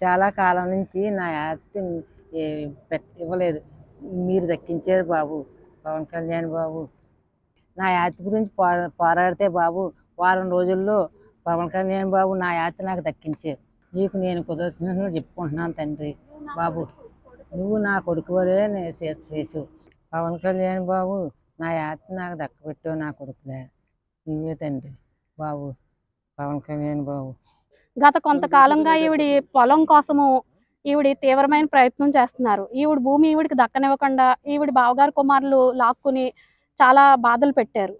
చాలా కాలం నుంచి నా ఆస్తి ఇవ్వలేదు, మీరు దక్కించారు బాబు. పవన్ కళ్యాణ్ బాబు, నా ఆస్తి గురించి పోరాడితే బాబు వారం రోజుల్లో పవన్ కళ్యాణ్ బాబు నా ఆస్తి నాకు దక్కించారు. నీకు నేను కుదర్శనలు చెప్పుకుంటున్నాను తండ్రి బాబు, నువ్వు నా కొడుకు వరే నేను చేసావు. పవన్ కళ్యాణ్ బాబు నా ఆస్తి నాకు దక్కబెట్టావు, నా కొడుకులే నువ్వే తండ్రి బాబు. పవన్ కళ్యాణ్ బాబు గత కొంతకాలంగా ఈవిడి పొలం కోసము ఈవిడి తీవ్రమైన ప్రయత్నం చేస్తున్నారు. ఈవిడ భూమి ఈవిడికి దక్కనివ్వకుండా ఈవిడి బావగారు కుమారులు లాక్కుని చాలా బాధలు పెట్టారు.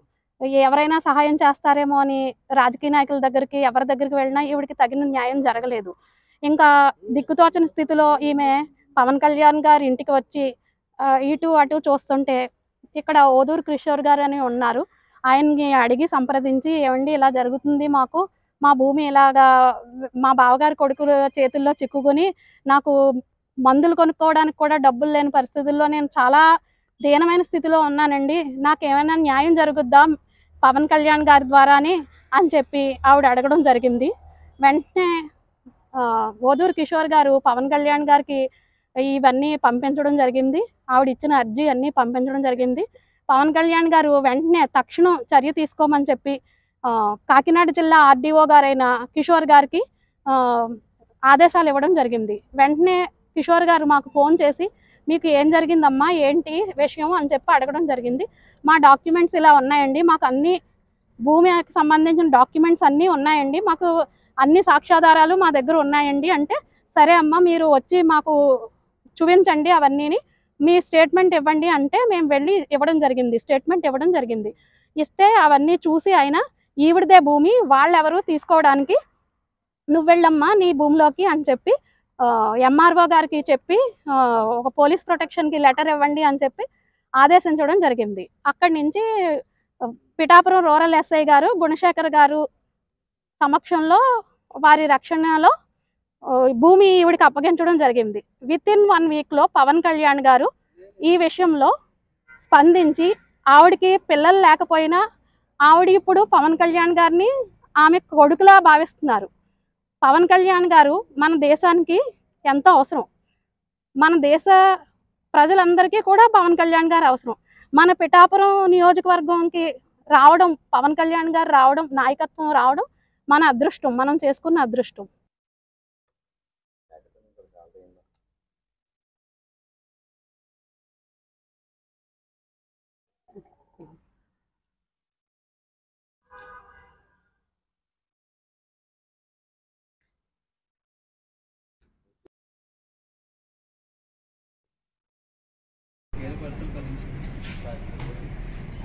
ఎవరైనా సహాయం చేస్తారేమో అని రాజకీయ నాయకుల దగ్గరికి ఎవరి దగ్గరికి వెళ్ళినా ఈవిడికి తగిన న్యాయం జరగలేదు. ఇంకా దిక్కుతోచని స్థితిలో ఈమె పవన్ కళ్యాణ్ గారి ఇంటికి వచ్చి ఇటు అటు చూస్తుంటే ఇక్కడ ఓదూరు కిషోర్ గారు అని ఉన్నారు, ఆయన్ని అడిగి సంప్రదించి ఏమండి ఇలా జరుగుతుంది, మాకు మా భూమి ఇలాగా మా బావగారి కొడుకుల చేతుల్లో చిక్కుకొని నాకు మందులు కొనుక్కోవడానికి కూడా డబ్బులు లేని పరిస్థితుల్లో నేను చాలా దీనమైన స్థితిలో ఉన్నానండి, నాకు ఏమైనా న్యాయం జరుగుద్దా పవన్ కళ్యాణ్ గారి ద్వారా అని చెప్పి ఆవిడ అడగడం జరిగింది. వెంటనే ఓదూరు కిషోర్ గారు పవన్ కళ్యాణ్ గారికి ఇవన్నీ పంపించడం జరిగింది, ఆవిడ ఇచ్చిన అర్జీ అన్నీ పంపించడం జరిగింది. పవన్ కళ్యాణ్ గారు వెంటనే తక్షణం చర్య తీసుకోమని చెప్పి కాకినాడ జిల్లా ఆర్డీఓ గారైన కిషోర్ గారికి ఆదేశాలు ఇవ్వడం జరిగింది. వెంటనే కిషోర్ గారు మాకు ఫోన్ చేసి మీకు ఏం జరిగిందమ్మా, ఏంటి విషయం అని చెప్పి అడగడం జరిగింది. మా డాక్యుమెంట్స్ ఇలా ఉన్నాయండి, మాకు అన్ని భూమికి సంబంధించిన డాక్యుమెంట్స్ అన్నీ ఉన్నాయండి, మాకు అన్ని సాక్ష్యాధారాలు మా దగ్గర ఉన్నాయండి అంటే, సరే అమ్మ మీరు వచ్చి మాకు చూపించండి అవన్నీని, మీ స్టేట్మెంట్ ఇవ్వండి అంటే మేము వెళ్ళి ఇవ్వడం జరిగింది, స్టేట్మెంట్ ఇవ్వడం జరిగింది. ఇస్తే అవన్నీ చూసి ఆయన ఈవిడదే భూమి, వాళ్ళెవరు తీసుకోవడానికి, నువ్వు వెళ్ళమ్మా నీ భూమిలోకి అని చెప్పి ఎంఆర్ఓ గారికి చెప్పి ఒక పోలీస్ ప్రొటెక్షన్కి లెటర్ ఇవ్వండి అని చెప్పి ఆదేశించడం జరిగింది. అక్కడి నుంచి పిఠాపురం రూరల్ ఎస్ఐ గారు గుణశేఖర్ గారు సమక్షంలో వారి రక్షణలో భూమి ఈవిడికి అప్పగించడం జరిగింది. వితిన్ 1 వీక్లో పవన్ కళ్యాణ్ గారు ఈ విషయంలో స్పందించి ఆవిడికి పిల్లలు లేకపోయినా ఆవిడ ఇప్పుడు పవన్ కళ్యాణ్ గారిని ఆమె కొడుకులా భావిస్తున్నారు. పవన్ కళ్యాణ్ గారు మన దేశానికి ఎంతో అవసరం, మన దేశ ప్రజలందరికీ కూడా పవన్ కళ్యాణ్ గారు అవసరం. మన పిఠాపురం నియోజకవర్గంకి రావడం, పవన్ కళ్యాణ్ గారు రావడం, నాయకత్వం రావడం మన అదృష్టం, మనం చేసుకున్న అదృష్టం.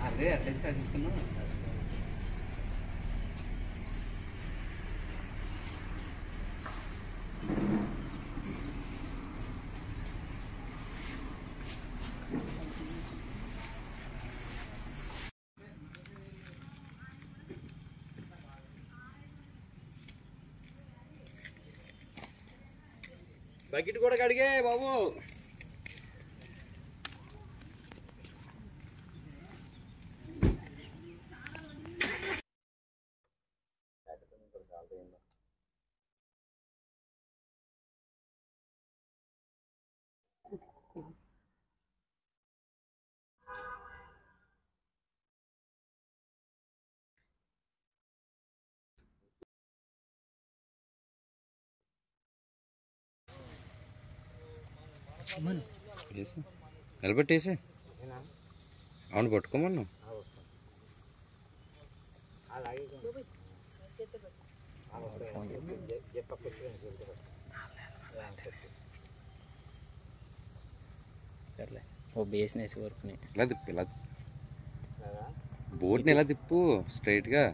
అదే అట్లా తీసుకున్నాం. బకెట్ కూడా కడిగే బాబు. నిలబెట్టేసి అవును పట్టుకోమన్నా. సర్లే ఓ బేస్ వేసి వరకు ఇలా తిప్పు, ఇలా బోట్ని ఇలా తిప్పు స్ట్రైట్గా.